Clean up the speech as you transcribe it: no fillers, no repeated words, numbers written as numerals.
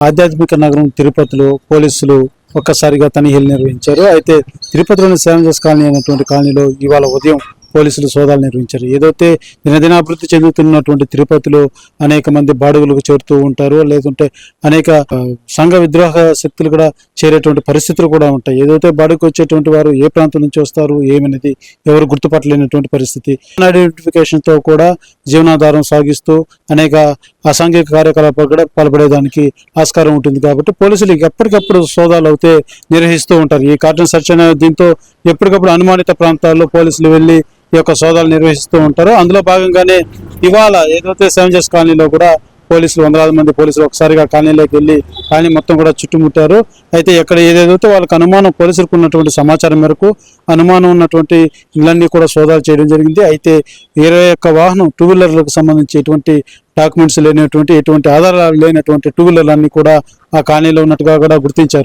ఆధ్యాత్మిక నగరం తిరుపతిలో పోలీసులు ఒక్కసారిగా తనిఖీలు నిర్వహించారు. అయితే తిరుపతిలోని సెవెంజర్స్ కాలనీ అనేటువంటి కాలనీలో ఇవాళ ఉదయం పోలీసులు సోదాలు నిర్వహించారు. ఏదైతే దినదినాభివృద్ధి చెందుతున్నటువంటి తిరుపతిలో అనేక మంది బాడుగులకు చేరుతూ ఉంటారు, లేదంటే అనేక సంఘ విద్రోహ శక్తులు కూడా చేరేటువంటి పరిస్థితులు కూడా ఉంటాయి. ఏదైతే బాడుగుకు వచ్చేటువంటి వారు ఏ ప్రాంతం నుంచి వస్తారు ఏమనేది ఎవరు గుర్తుపట్టలేనటువంటి పరిస్థితి. ఐడెంటిఫికేషన్ తో కూడా జీవనాధారం సాగిస్తూ అనేక అసాంఘిక కార్యకలాపాలు కూడా పాల్పడేదానికి ఆస్కారం ఉంటుంది. కాబట్టి పోలీసులు ఎప్పటికప్పుడు సోదాలు అయితే నిర్వహిస్తూ ఉంటారు. ఈ కార్డన్ సెర్చ్ అనే దీంతో ఎప్పటికప్పుడు అనుమానిత ప్రాంతాల్లో పోలీసులు వెళ్ళి ఈ యొక్క సోదాలు నిర్వహిస్తూ ఉంటారు. అందులో భాగంగానే ఇవాళ ఏదైతే సెవెంజర్స్ కాలనీలో కూడా పోలీసులు వందలాది మంది పోలీసులు ఒకసారిగా కాలనీలోకి వెళ్ళి కాలనీ మొత్తం కూడా చుట్టుముట్టారు. అయితే ఎక్కడ ఏదేదైతే వాళ్ళకి అనుమానం, పోలీసులకు ఉన్నటువంటి సమాచారం మేరకు అనుమానం ఉన్నటువంటి ఇళ్ళన్నీ కూడా సోదాలు చేయడం జరిగింది. అయితే 21 వాహనం టూ వీలర్లకు సంబంధించి ఎటువంటి డాక్యుమెంట్స్ లేనటువంటి, ఎటువంటి ఆధారాలు లేనటువంటి టూ వీలర్లన్నీ కూడా ఆ కాలనీలో ఉన్నట్టుగా కూడా గుర్తించారు.